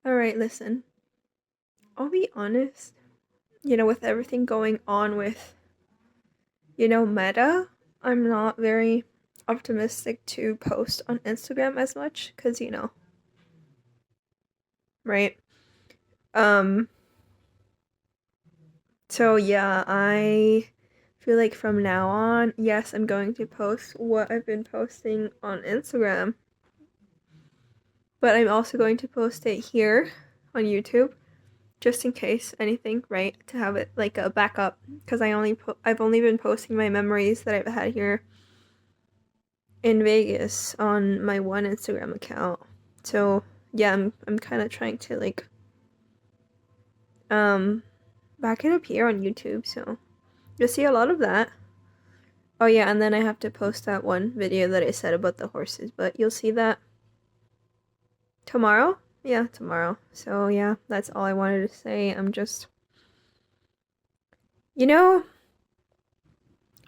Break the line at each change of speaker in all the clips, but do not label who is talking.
Alright, listen. I'll be honest, with everything going on with, Meta, I'm not very optimistic to post on Instagram as much, because, right? Um, so yeah, I feel like from now on, yes, I'm going to post what I've been posting on Instagram, but I'm also going to post it here on YouTube just in case anything, right? To have it like a backup, because I've only been posting my memories that I've had here in Vegas on my one Instagram account. So yeah, I'm kind of trying to like um back it up here on YouTube. So you'll see a lot of that. Oh yeah, and then I have to post that one video that I said about the horses, but you'll see that tomorrow. Yeah, tomorrow. So yeah, that's all I wanted to say. You know,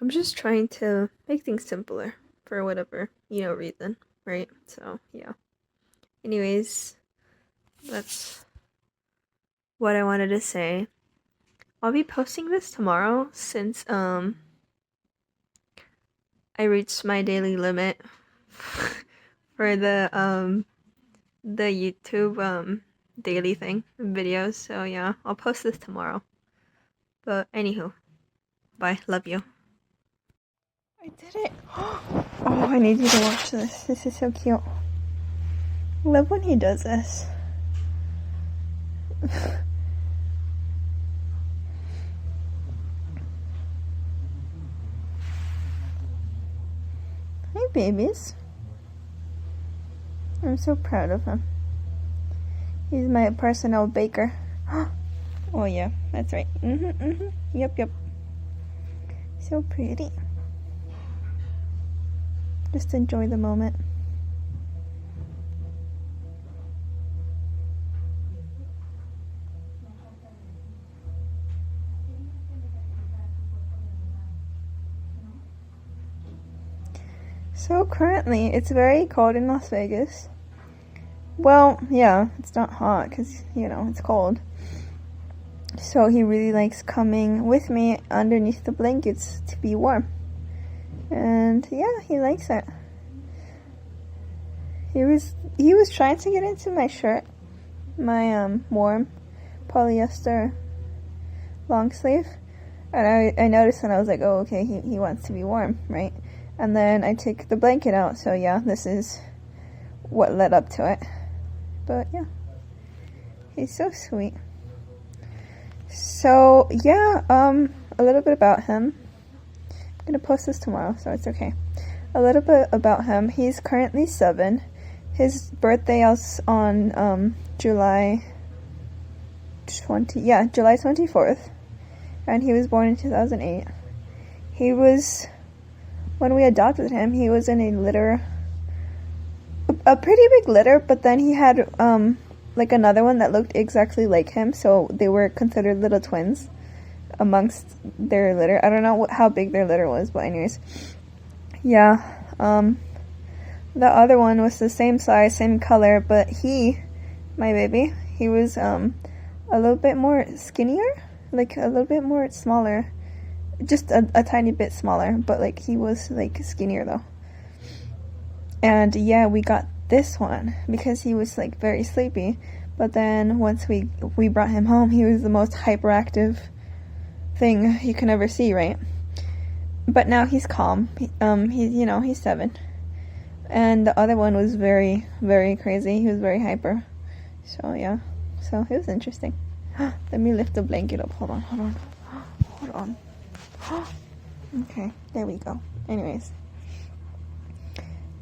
I'm just trying to make things simpler for whatever, reason, right? So, yeah. Anyways, that's what I wanted to say. I'll be posting this tomorrow since I reached my daily limit for the YouTube daily thing videos. So, yeah, I'll post this tomorrow. But anywho, bye. Love you. I did it. Oh, I need you to watch this. This is so cute. Love when he does this. Hey, babies. I'm so proud of him. He's my personal baker. Oh, yeah, that's right. Yep. So pretty. Just enjoy the moment. So currently, it's very cold in Las Vegas. Well, yeah, it's not hot because, it's cold. So he really likes coming with me underneath the blankets to be warm. And yeah, he likes it. He was trying to get into my shirt, my warm polyester long sleeve. And I noticed and I was like, oh, okay, he wants to be warm, right? And then I take the blanket out, so yeah, this is what led up to it. But yeah, he's so sweet. So yeah, a little bit about him. I'm gonna post this tomorrow, so it's okay. A little bit about him. He's currently 7. His birthday is on July 24th, and he was born in 2008. When we adopted him, he was in a litter, a pretty big litter, but then he had like another one that looked exactly like him, so they were considered little twins amongst their litter. I don't know how big their litter was, but anyways, yeah. The other one was the same size, same color, but my baby, he was a little bit more skinnier, like a little bit more smaller. Just a tiny bit smaller, but like he was like skinnier though. And yeah, we got this one because he was like very sleepy. But then once we brought him home, he was the most hyperactive thing you can ever see, right? But now he's calm. He's 7. And the other one was very, very crazy. He was very hyper. So yeah. So it was interesting. Let me lift the blanket up. Hold on. Okay, there we go. Anyways.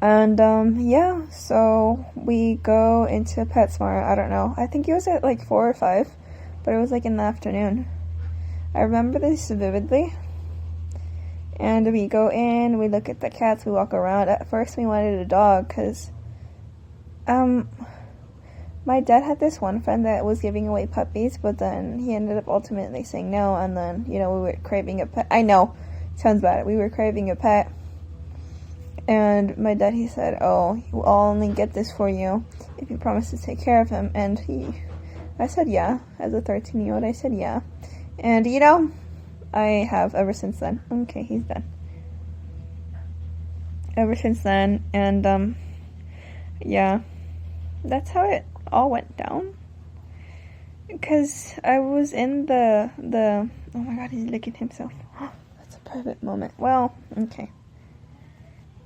And yeah, so we go into PetSmart. I don't know. I think it was at like 4 or 5, but it was like in the afternoon. I remember this vividly. And we go in, we look at the cats, we walk around. At first we wanted a dog because my dad had this one friend that was giving away puppies, but then he ended up ultimately saying no, and then, we were craving a pet. I know, sounds bad. We were craving a pet. And my dad, he said, oh, I'll only get this for you if you promise to take care of him. And I said yeah. As a 13-year-old, I said yeah. And you know, I have ever since then. Okay, he's done. Ever since then, and yeah, that's how it all went down. Because I was in the oh my god, he's licking himself. That's a private moment. Well, okay.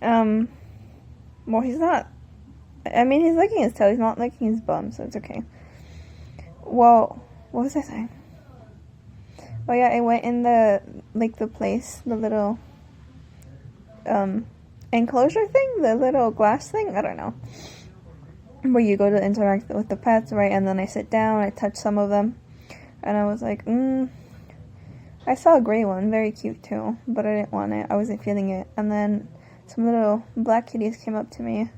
Well, he's not. I mean, he's licking his tail. He's not licking his bum, so it's okay. Well, what was I saying? Oh yeah, I went in the place, the little enclosure thing, the little glass thing. I don't know. Where you go to interact with the pets, right? And then I sit down, I touch some of them, and I was like, I saw a gray one, very cute too, but I didn't want it. I wasn't feeling it. And then some little black kitties came up to me.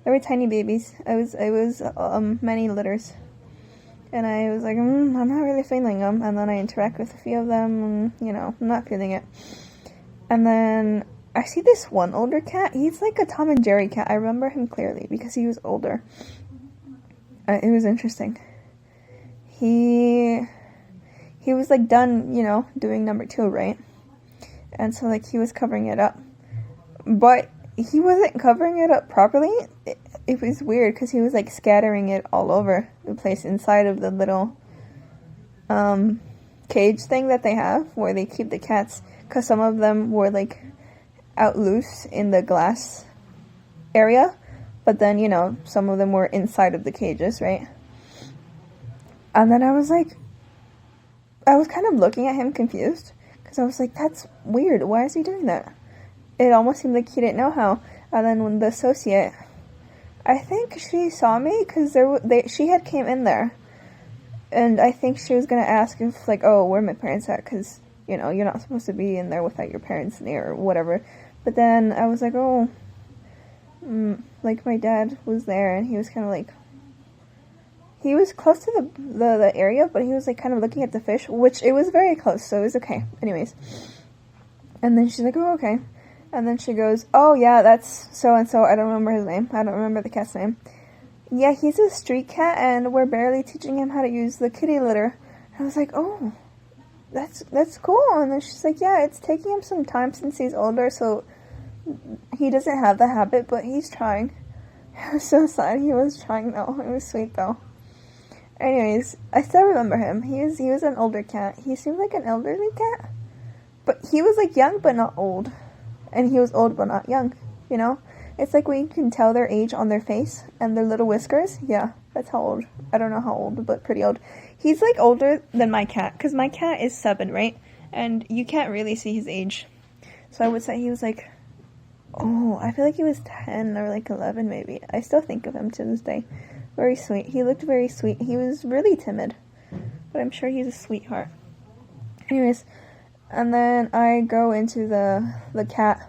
They were tiny babies. It was many litters, and I was like, I'm not really feeling them. And then I interact with a few of them, and you know, I'm not feeling it. And then I see this one older cat. He's like a Tom and Jerry cat. I remember him clearly because he was older. It was interesting. He was like done, you know, doing number 2, right? And so like he was covering it up. But he wasn't covering it up properly. It was weird because he was like scattering it all over the place inside of the little cage thing that they have where they keep the cats. Because some of them were like out loose in the glass area, but then, you know, some of them were inside of the cages, right? And then I was kind of looking at him confused, because I was like, that's weird, why is he doing that? It almost seemed like he didn't know how. And then when the associate, I think she saw me, because she had came in there, and I think she was going to ask if, like, oh, where are my parents at, because, you know, you're not supposed to be in there without your parents near, or whatever. But then I was like, oh, like my dad was there, and he was kind of like, he was close to the area, but he was like kind of looking at the fish, which it was very close, so it was okay. Anyways, and then she's like, oh, okay. And then she goes, oh yeah, that's so-and-so. I don't remember his name. I don't remember the cat's name. Yeah, he's a street cat, and we're barely teaching him how to use the kitty litter. And I was like, oh, that's cool. And then she's like, yeah, it's taking him some time since he's older, so he doesn't have the habit, but he's trying. I was so sad he was trying though. It was sweet though. Anyways, I still remember him. He was an older cat. He seemed like an elderly cat, but he was like young but not old, and he was old but not young. You know, it's like when you can tell their age on their face and their little whiskers. Yeah, that's how old. I don't know how old, but pretty old. He's like older than my cat, because my cat is 7, right? And you can't really see his age. So I would say he was like, oh, I feel like he was 10 or like 11 maybe. I still think of him to this day. Very sweet. He looked very sweet. He was really timid, but I'm sure he's a sweetheart. Anyways, and then I go into the cat.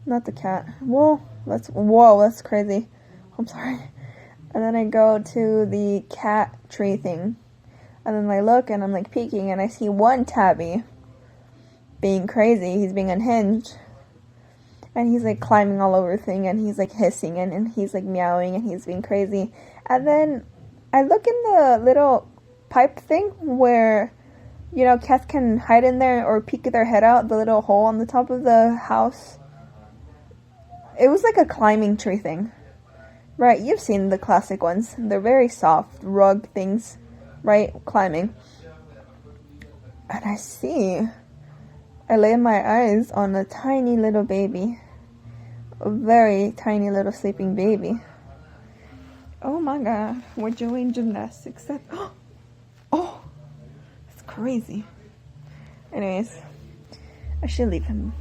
Not the cat. Whoa, that's crazy. I'm sorry. And then I go to the cat tree thing. And then I look and I'm like peeking and I see one tabby being crazy. He's being unhinged. And he's like climbing all over the thing and he's like hissing and he's like meowing and he's being crazy. And then I look in the little pipe thing where, you know, cats can hide in there or peek their head out, the little hole on the top of the house. It was like a climbing tree thing. Right, you've seen the classic ones. They're very soft rug things, right? Climbing. And I lay my eyes on a tiny little baby. A very tiny little sleeping baby. Oh my god, we're doing gymnastics. Oh, that's crazy. Anyways, I should leave him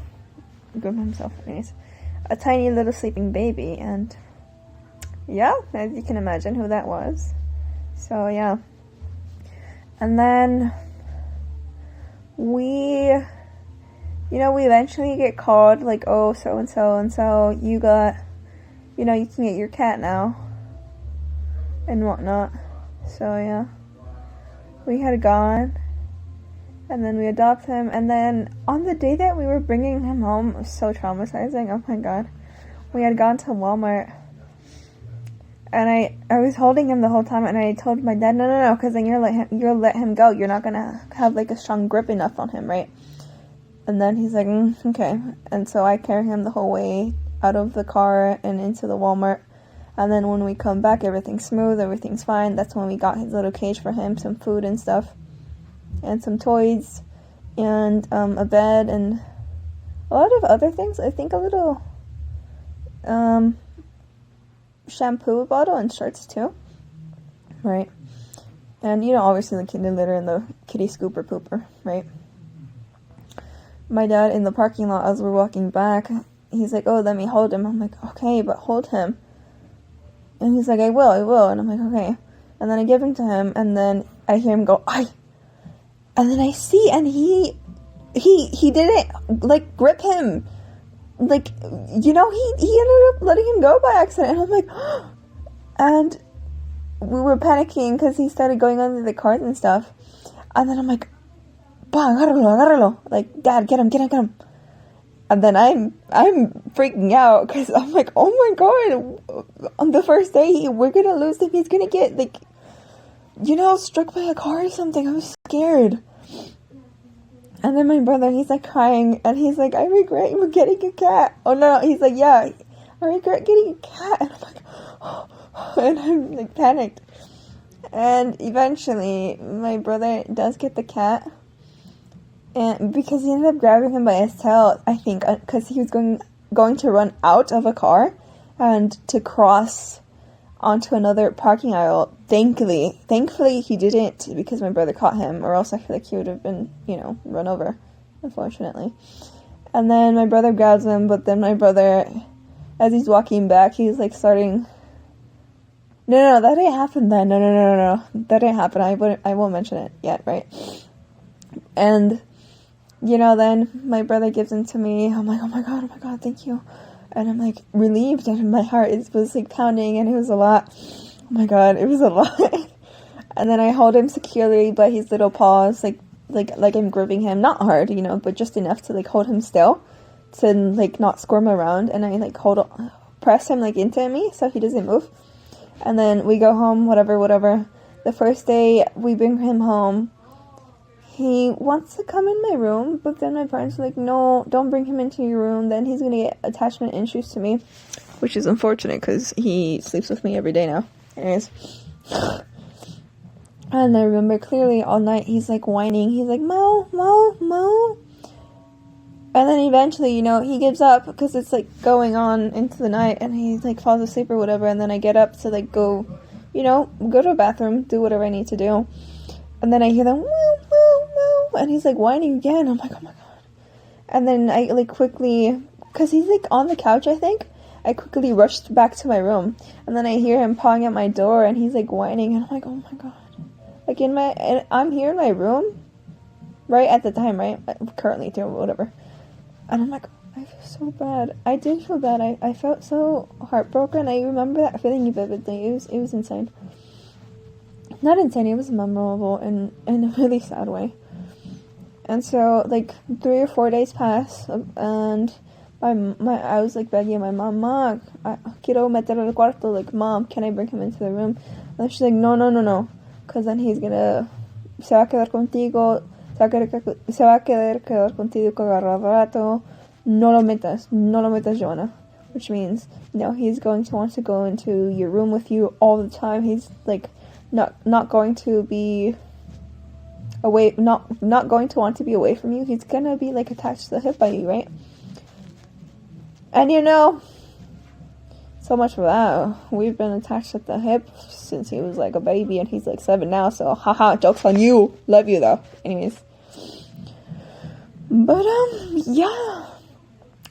groom himself. Anyways, a tiny little sleeping baby, and yeah, as you can imagine who that was. So yeah. And then we eventually get called, like, oh, so-and-so, you got, you can get your cat now, and whatnot. So yeah, we had gone, and then we adopt him, and then on the day that we were bringing him home, it was so traumatizing, oh my god. we had gone to Walmart, and I was holding him the whole time, and I told my dad, no, because then you'll let him go. You're not gonna have like a strong grip enough on him, right? And then he's like, okay. And so I carry him the whole way out of the car and into the Walmart. And then when we come back, everything's smooth, everything's fine. That's when we got his little cage for him, some food and stuff, and some toys, and a bed, and a lot of other things. I think a little shampoo bottle and shirts too, right? And obviously the kitty litter and the kitty scooper pooper, right? My dad in the parking lot as we're walking back, he's like, oh, let me hold him. I'm like, okay, but hold him. And he's like, I will. And I'm like, okay. And then I give him to him, and then I hear him go, ay. And then I see, and he didn't, like, grip him. Like, he ended up letting him go by accident. And I'm like, and we were panicking because he started going under the cars and stuff. And then I'm like, pa, agárralo. Like, Dad, get him. And then I'm freaking out because I'm like, oh my god, on the first day, we're gonna lose him. He's gonna get, like, struck by a car or something. I was scared. And then my brother, he's like crying, and he's like, I regret getting a cat. Oh no, he's like, yeah, I regret getting a cat. And I'm like, oh, and I'm like panicked. And eventually, my brother does get the cat. And because he ended up grabbing him by his tail, I think, because he was going to run out of a car and to cross onto another parking aisle. Thankfully he didn't, because my brother caught him, or else I feel like he would have been, run over, unfortunately. And then my brother grabs him, but then my brother, as he's walking back, he's like starting... No, that didn't happen then. No. That didn't happen. I won't mention it yet, right? And... then my brother gives him to me. I'm like, oh my god, thank you. And I'm like relieved, and my heart was like pounding, and it was a lot. Oh my god, it was a lot. And then I hold him securely by his little paws, like I'm gripping him, not hard, but just enough to like hold him still, to like not squirm around. And I like press him like into me so he doesn't move. And then we go home, whatever. The first day we bring him home, he wants to come in my room, but then my parents are like, no, don't bring him into your room. Then he's going to get attachment issues to me, which is unfortunate because he sleeps with me every day now. Anyways. And I remember clearly all night he's like whining. He's like, Mo. And then eventually, he gives up because it's like going on into the night, and he like falls asleep or whatever. And then I get up to like go to the bathroom, do whatever I need to do. And then I hear them, and he's like whining again. I'm like, oh my god. And then I like quickly, because he's like on the couch, I think, I quickly rushed back to my room. And then I hear him pawing at my door, and he's like whining, and I'm like, oh my god. Like I'm here in my room, right at the time, right? Currently too, whatever. And I'm like, I feel so bad. I did feel bad. I felt so heartbroken. I remember that feeling vividly. It was insane. Not insane, it was memorable in a really sad way. And so, like, 3 or 4 days pass, and I was, like, begging my mom, quiero meter al cuarto, like, Mom, can I bring him into the room? And she's like, no, because then he's gonna, se va a quedar contigo, cada rato, no lo metas, Joanna. Which means, he's going to want to go into your room with you all the time. He's, like, not going to be away, not going to want to be away from you. He's gonna be like attached to the hip by you, right? And so much for that. We've been attached at the hip since he was like a baby, and he's like 7 now, so haha, joke's on you. Love you though. Anyways. But yeah.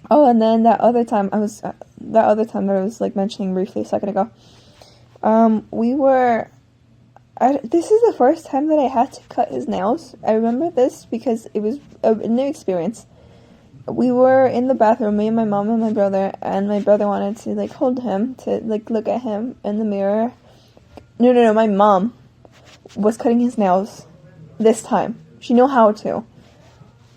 Oh, and then that other time that I was like mentioning briefly a second ago. This is the first time that I had to cut his nails. I remember this because it was a new experience. We were in the bathroom, me and my mom and my brother wanted to, like, hold him, to, like, look at him in the mirror. No, my mom was cutting his nails this time. She knew how to.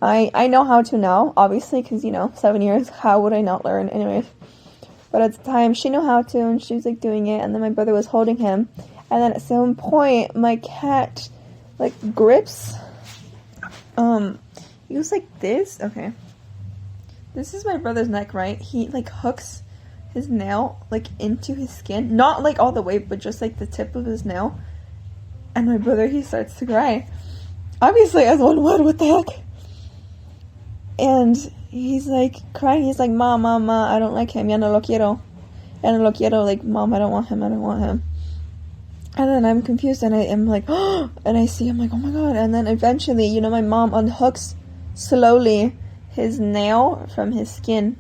I know how to now, obviously, because, 7 years, how would I not learn? Anyways. But But at the time, she knew how to, and she was like doing it, and then my brother was holding him. And then at some point, my cat like grips. He was like this. Okay. This is my brother's neck, right? He like hooks his nail like into his skin. Not like all the way, but just like the tip of his nail. And my brother, he starts to cry. Obviously, as one would, what the heck? And he's like crying. He's like, Ma, Ma, Ma, I don't like him. Ya no lo quiero. Ya no lo quiero. Like, Mom, I don't want him. I don't want him. And then I'm confused and I am like, oh, and I see, I'm like, oh my god. And then eventually, you know, my mom unhooks slowly his nail from his skin.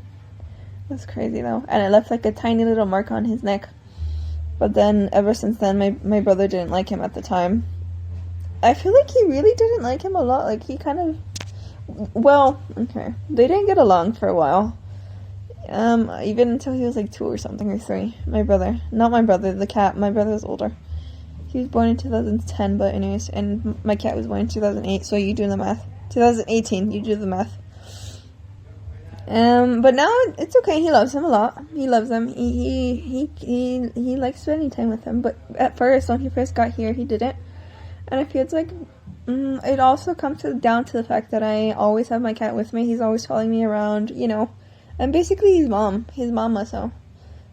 That's crazy though. And it left like a tiny little mark on his neck. But then, ever since then, my brother didn't like him at the time. I feel like he really didn't like him a lot. Like, he kind of, well, okay. They didn't get along for a while. Even until he was like 2 or something, or 3. My brother. Not my brother, the cat. My brother was older. He was born in 2010, but anyways, and my cat was born in 2008, so you do the math. 2018, you do the math. But now it's okay. He loves him a lot. He loves him. He likes spending time with him. But at first, when he first got here, he didn't. And it feels like it also comes down to the fact that I always have my cat with me. He's always following me around, you know. And basically, his mama. So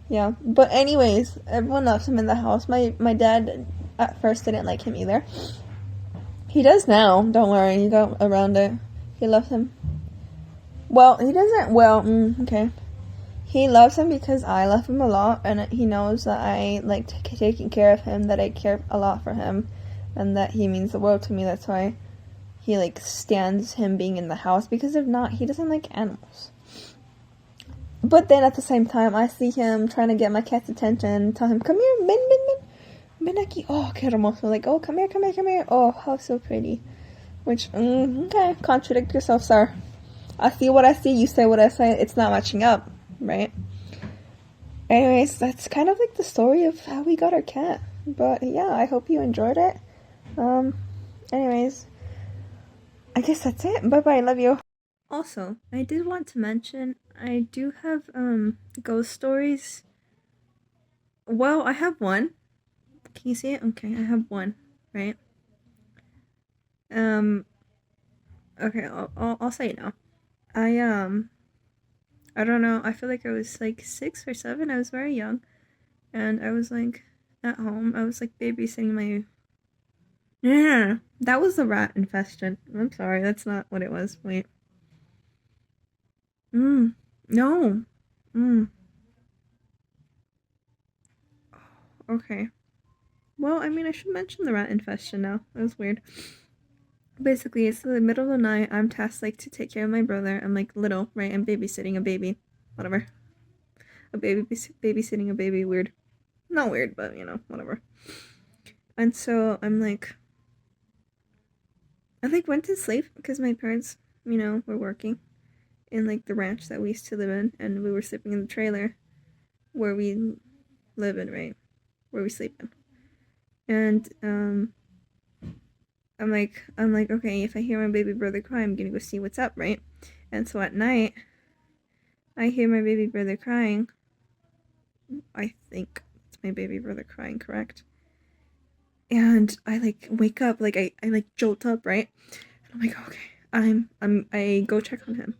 yeah. But anyways, everyone loves him in the house. My dad at first didn't like him either. He does now. Don't worry. He got around it. He loves him. Well, he doesn't. Well, okay. He loves him because I love him a lot, and he knows that I like taking care of him, that I care a lot for him, and that he means the world to me. That's why he like stands him being in the house, because if not, he doesn't like animals. But then at the same time, I see him trying to get my cat's attention, tell him, come here, ven aquí. Oh, qué hermoso. Like, oh, come here. Oh, how so pretty. Which, okay, contradict yourself, sir. I see what I see, you say what I say. It's not matching up, right? Anyways, that's kind of like the story of how we got our cat. But yeah, I hope you enjoyed it. Anyways, I guess that's it. Bye-bye, love you. Also, I did want to mention, I do have, ghost stories. Well, I have one. Can you see it? Okay, I have one, right? Okay, I'll say it now. I don't know, I feel like I was like 6 or 7, I was very young, and I was like, at home, I was like babysitting my, no, that was the rat infestation, I'm sorry, that's not what it was, wait, no, okay, well, I mean, I should mention the rat infestation now, that was weird. Basically, it's the middle of the night, I'm tasked, like, to take care of my brother, I'm, like, little, right, I'm babysitting a baby, whatever, babysitting a baby, weird, not weird, but, you know, whatever, and so, I, like, went to sleep, because my parents, you know, were working in, like, the ranch that we used to live in, and we were sleeping in the trailer, where we live in, right, where we sleep in, and, I'm like, okay, if I hear my baby brother cry, I'm gonna go see what's up, right? And so at night, I hear my baby brother crying. I think it's my baby brother crying, correct? And I like wake up, like I like jolt up, right? And I'm like, okay, I go check on him.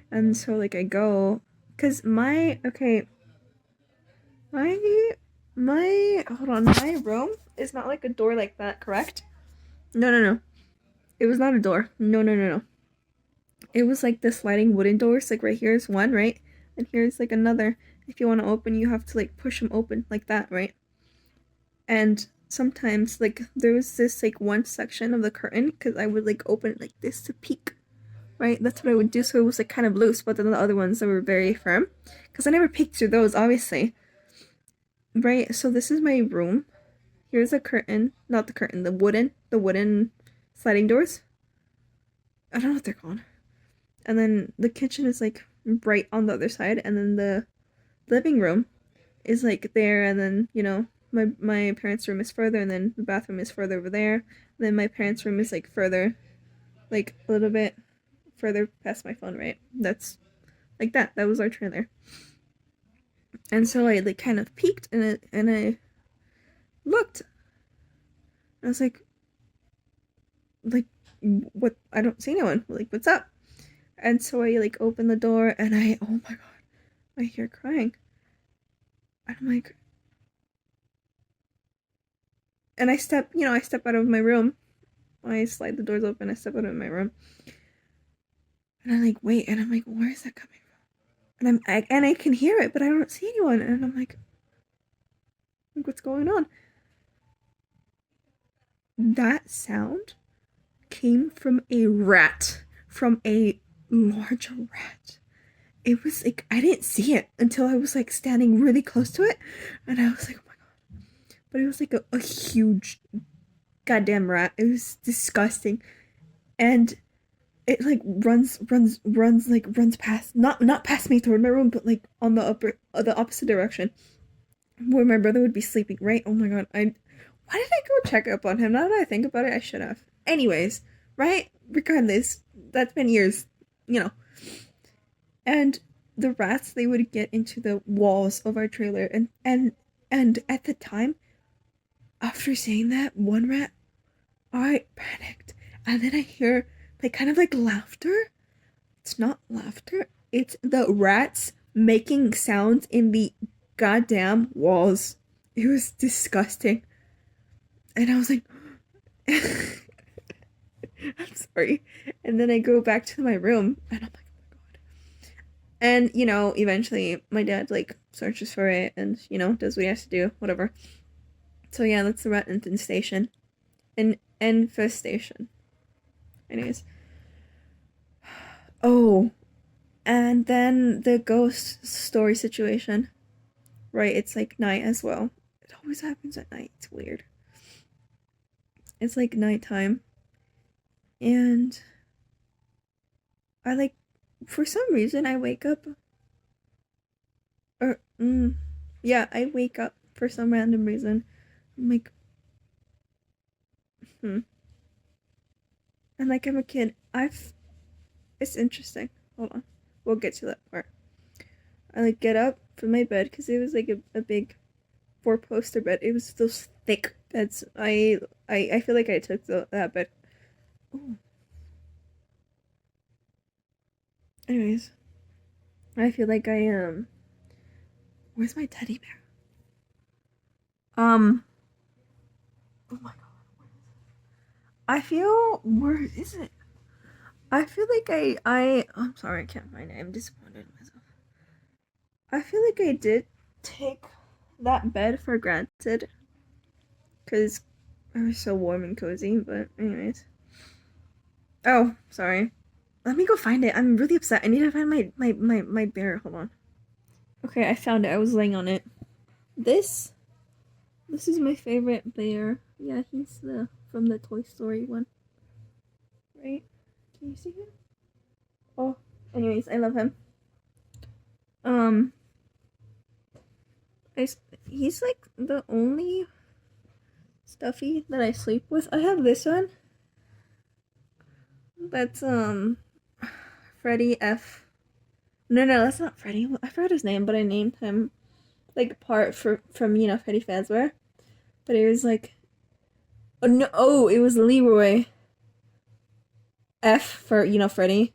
And so like I go, cause my hold on, my room is not like a door like that, correct? No. It was not a door. No. It was like the sliding wooden doors. Like right here is one, right? And here's like another. If you want to open, you have to like push them open like that, right? And sometimes like there was this like one section of the curtain, because I would like open it like this to peek, right? That's what I would do. So it was like kind of loose, but then the other ones that were very firm, because I never peeked through those, obviously. Right? So this is my room. Here's a curtain, not the curtain, the wooden sliding doors. I don't know what they're called. And then the kitchen is like right on the other side, and then the living room is like there, and then, you know, my parents' room is further, and then the bathroom is further over there. And then my parents' room is like further, like a little bit further past my phone, right? That's like that. That was our trailer. And so I like kind of peeked and I looked. I was like, what? I don't see anyone. Like, what's up? And so I like open the door and oh my god, I hear crying. And I'm like, and I step out of my room. I slide the doors open, I step out of my room. And I'm like, wait, and I'm like, where is that coming from? And I can hear it, but I don't see anyone. And I'm like, what's going on? That sound came from a rat, from a large rat. It was like, I didn't see it until I was like standing really close to it, and I was like, oh my god. But it was like a huge goddamn rat. It was disgusting. And it like runs past, not past me toward my room, but like on the opposite direction where my brother would be sleeping, right? Oh my god, why did I go check up on him? Now that I think about it, I should have. Anyways, right? Regardless, that's been years, you know. And the rats, they would get into the walls of our trailer, and at the time, after seeing that one rat, I panicked. And then I hear like kind of like laughter. It's not laughter. It's the rats making sounds in the goddamn walls. It was disgusting. And I was like, I'm sorry. And then I go back to my room and I'm like, oh my god. And, eventually my dad like searches for it and, does what he has to do, whatever. So yeah, that's the rat infestation. Infestation. Anyways. Oh. And then the ghost story situation. Right, it's like night as well. It always happens at night. It's weird. It's like nighttime. And I like, for some reason, I wake up. Yeah, I wake up for some random reason. I'm like, And like I'm a kid. It's interesting. Hold on. We'll get to that part. I like get up from my bed because it was like a big 4-poster bed. It was those thick beds. I feel like I took that bed. Ooh. Anyways, I feel like where's my teddy bear? Oh my god. Where is it? I feel like I'm sorry, I can't find it. I'm disappointed in myself. I feel like I did take that bed for granted because I was so warm and cozy, but anyways. Oh, sorry. Let me go find it. I'm really upset. I need to find my bear. Hold on. Okay, I found it. I was laying on it. This is my favorite bear. Yeah, he's from the Toy Story one. Right? Can you see him? Oh, anyways, I love him. He's like the only stuffy that I sleep with. I have this one. That's Freddy F. No, that's not Freddy. I forgot his name, but I named him like from Freddy Fazbear. But it was like, oh no, it was Leroy. F for Freddy.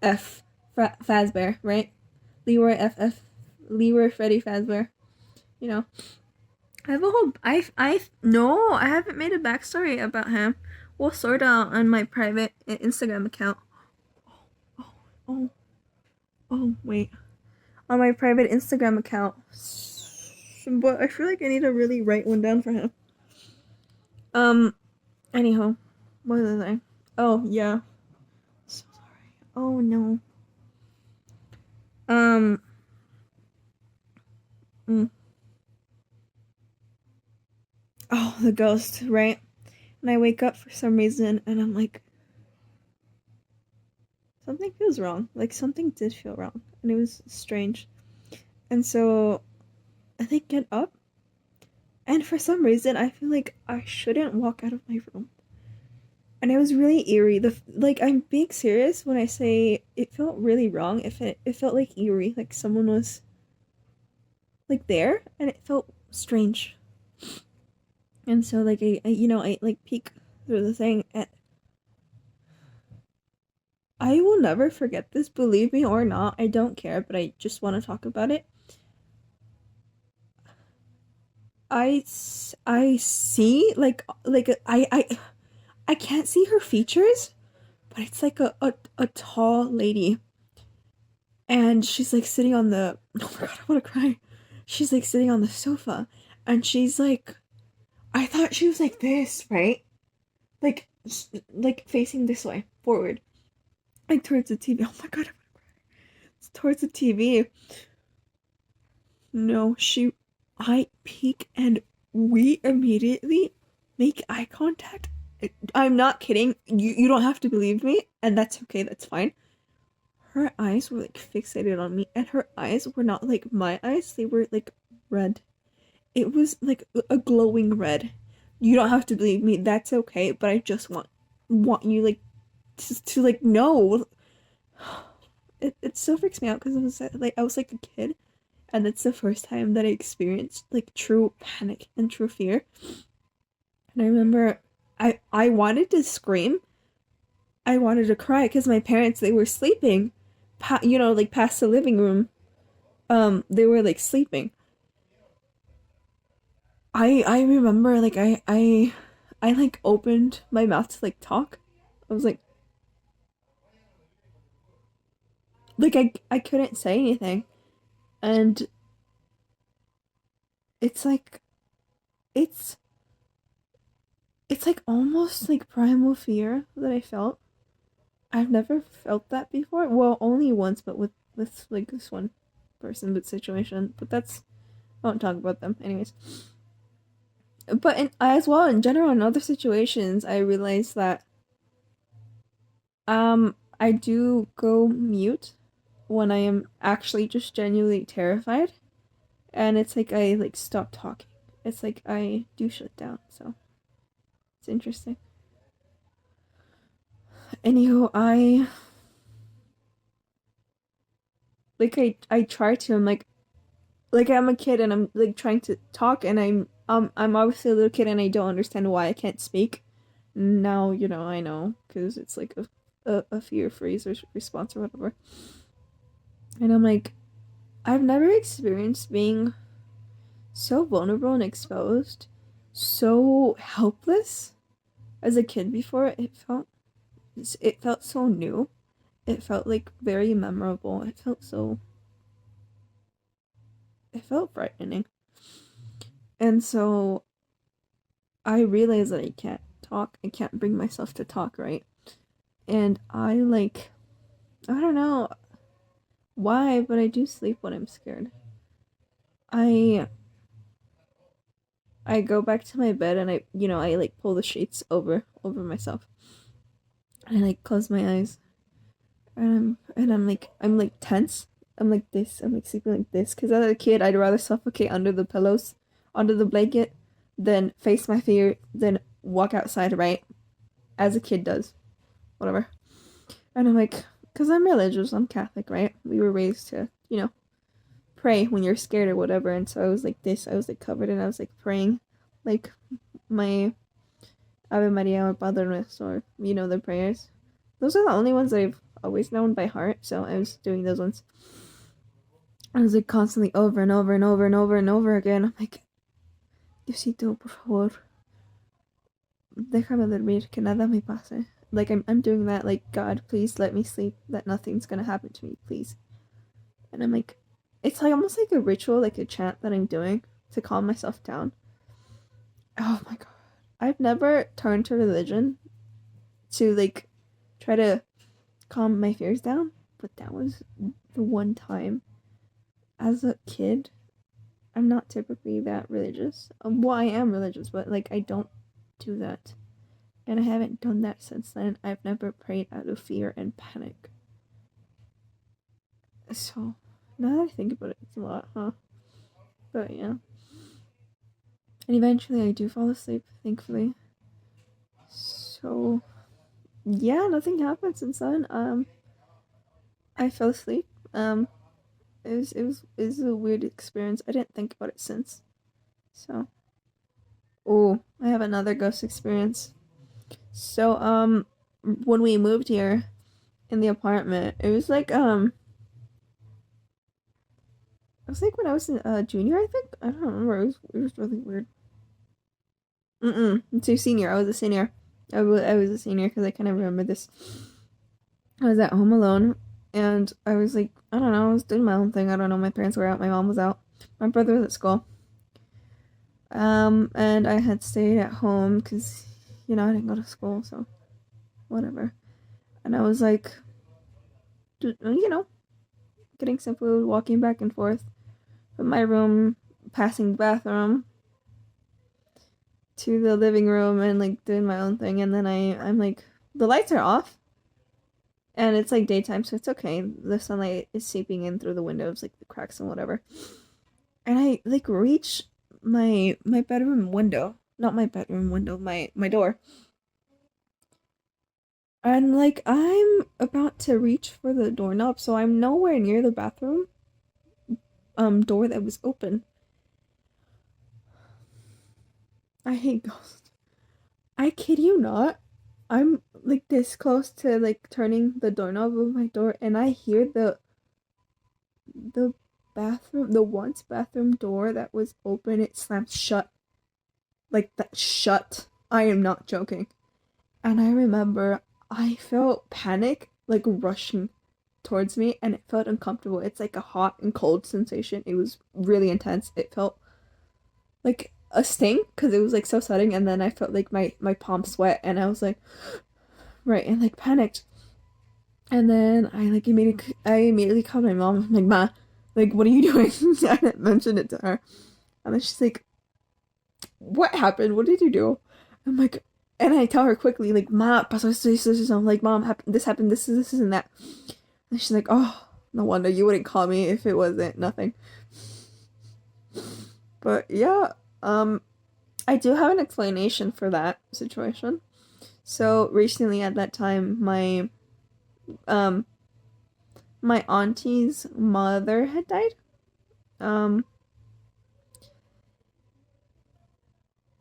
F Fazbear, right? Leroy Leroy Freddy Fazbear. I have a whole. No, I haven't made a backstory about him. We'll sort out on my private Instagram account. Oh, wait. On my private Instagram account. But I feel like I need to really write one down for him. Anyhow. What was I saying? Oh, yeah. So sorry. Oh, no. Oh, the ghost, right? And I wake up for some reason and I'm like, something feels wrong. Like something did feel wrong. And it was strange. And so I like get up. And for some reason I feel like I shouldn't walk out of my room. And it was really eerie. I'm being serious when I say it felt really wrong. It felt like eerie. Like someone was like there, and it felt strange. And so like I like peek through the thing, and I will never forget this, believe me or not. I don't care, but I just want to talk about it. I see I can't see her features, but it's like a tall lady, and she's like sitting on the oh my god, I want to cry. She's like sitting on the sofa, and she's like, I thought she was like this, right? Like like facing this way, forward, like towards the TV. Oh my god, it's towards the TV. No, I peek and we immediately make eye contact. I'm not kidding. You don't have to believe me, and that's okay, that's fine. Her eyes were like fixated on me, and her eyes were not like my eyes, they were like red. It was like a glowing red. You don't have to believe me, that's okay, but I just want you like to like know. It still freaks me out because I was like a kid, and it's the first time that I experienced like true panic and true fear. And I remember I wanted to scream. I wanted to cry because my parents, they were sleeping, like past the living room. They were like sleeping. I remember like I like opened my mouth to like talk. I was like I couldn't say anything. And it's like it's it's like almost like primal fear that I felt. I've never felt that before. Well, only once, but with like this one person, but situation. But that's, I won't talk about them. Anyways, but as well in general in other situations, I realized that I do go mute when I am actually just genuinely terrified, and it's like I like stop talking. It's like I do shut down. So it's interesting. Anyhow, I try to. I'm like I'm a kid and I'm like trying to talk, and I'm obviously a little kid and I don't understand why I can't speak. Now, I know because it's like a fear freeze or response or whatever. And I'm like, I've never experienced being so vulnerable and exposed, so helpless as a kid before. It felt so new. It felt like very memorable. It felt frightening. And so I realize that I can't talk. I can't bring myself to talk, right? And I don't know why, but I do sleep when I'm scared. I I go back to my bed and I like pull the sheets over myself. And I like close my eyes, and I'm like tense. I'm like this. I'm like sleeping like this cuz as a kid I'd rather suffocate under the pillows, under the blanket than face my fear, than walk outside, right? As a kid does. Whatever. And I'm like, because I'm religious, I'm Catholic, right? We were raised to, pray when you're scared or whatever. And so I was like this, I was like covered, and I was like praying, like my Ave Maria or Padre Nuestro, or, the prayers. Those are the only ones that I've always known by heart. So I was doing those ones. I was like constantly over and over and over and over and over again. I'm like, Diosito, por favor, déjame dormir, que nada me pase. Like I'm doing that, like, God, please let me sleep, that nothing's gonna happen to me, please. And I'm like, it's like almost like a ritual, like a chant that I'm doing to calm myself down. Oh my god. I've never turned to religion to like try to calm my fears down, but that was the one time as a kid. I'm not typically that religious. Well, I am religious, but like I don't do that. And I haven't done that since then. I've never prayed out of fear and panic. So, now that I think about it, it's a lot, huh? But yeah. And eventually I do fall asleep, thankfully. So, yeah, nothing happened since then. I fell asleep. it was a weird experience. I didn't think about it since. So, oh, I have another ghost experience. So, when we moved here in the apartment, it was like when I was in junior, I think. I don't remember. It was really weird. To senior. I was a senior. I was a senior because I kind of remember this. I was at home alone, and I was like, I don't know, I was doing my own thing. I don't know. My parents were out. My mom was out. My brother was at school. And I had stayed at home because, I didn't go to school, so whatever. And I was like, getting some food, walking back and forth from my room, passing the bathroom to the living room, and like doing my own thing. And then I'm like, the lights are off, and it's like daytime, so it's okay. The sunlight is seeping in through the windows, like the cracks and whatever. And I like reach my bedroom window, not my bedroom window, my door. And like I'm about to reach for the doorknob, so I'm nowhere near the bathroom door that was open. I hate ghosts. I kid you not. I'm like this close to like turning the doorknob of my door, and I hear the the once bathroom door that was open, it slammed shut. Like that shut. I am not joking. And I remember I felt panic like rushing towards me, and it felt uncomfortable. It's like a hot and cold sensation. It was really intense. It felt like a sting because it was like so sudden, and then I felt like my palm sweat, and I was like, right, and like panicked. And then I immediately called my mom. I'm like, Ma, like, what are you doing? I didn't mention it to her. And then she's like, what happened? What did you do? I'm like, and I tell her quickly, like, Ma, pasó esto, esto, esto. I'm like, Mom, this happened, this, and that. And she's like, oh, no wonder you wouldn't call me if it wasn't nothing. But yeah, I do have an explanation for that situation. So recently at that time, um my auntie's mother had died. Um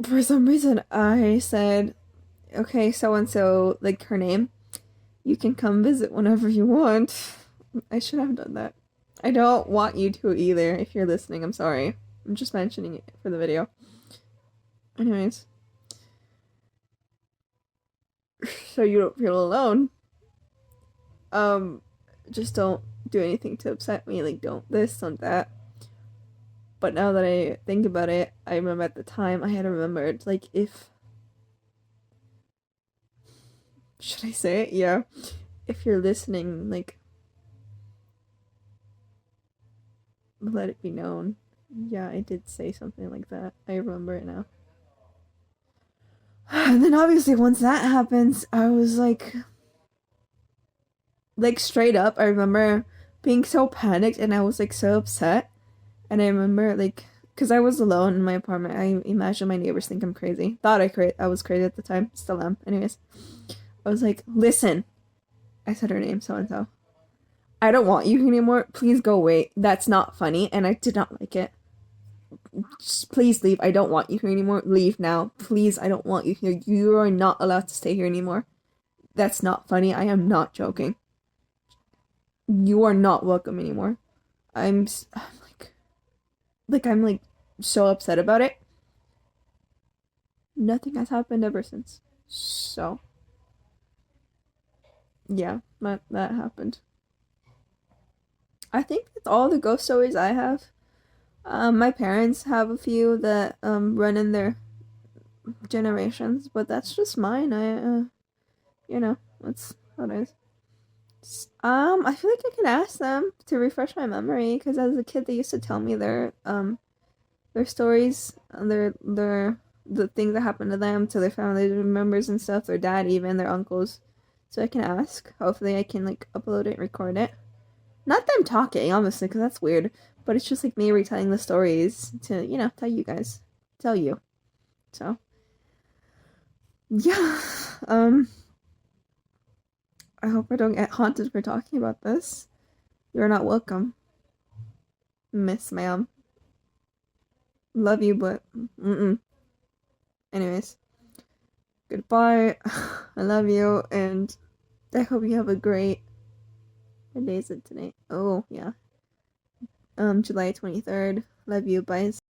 for some reason I said, okay, so and so, like her name, you can come visit whenever you want. I should have done that. I don't want you to either. If you're listening, I'm sorry. I'm just mentioning it for the video. Anyways, so you don't feel alone. Um, just don't do anything to upset me. Like, don't this, don't that. But now that I think about it, I remember at the time I had remembered, like, if. Should I say it? Yeah. If you're listening, like, let it be known. Yeah, I did say something like that. I remember it now. And then obviously once that happens, I was like straight up, I remember being so panicked and I was like so upset. And I remember like, cause I was alone in my apartment. I imagine my neighbors think I'm crazy. Thought I was crazy at the time. Still am. Anyways, I was like, listen. I said her name, so and so. I don't want you here anymore. Please go away. That's not funny, and I did not like it. Just please leave. I don't want you here anymore. Leave now. Please, I don't want you here. You are not allowed to stay here anymore. That's not funny. I am not joking. You are not welcome anymore. I'm I'm like so upset about it. Nothing has happened ever since. So, yeah, that happened. I think that's all the ghost stories I have. My parents have a few that run in their generations, but that's just mine. That's how it is. I feel like I could ask them to refresh my memory because as a kid they used to tell me their stories, their the things that happened to them, to their family members and stuff, their dad even, their uncles. So I can ask. Hopefully I can like upload it, record it. Not them talking, obviously, because that's weird. But it's just like me retelling the stories to, tell you guys. Tell you. So, yeah. I hope I don't get haunted for talking about this. You're not welcome. Miss ma'am. Love you, but anyways, goodbye. I love you, and I hope you have a great. What day is it today? Oh yeah. July 23rd. Love you. Bye.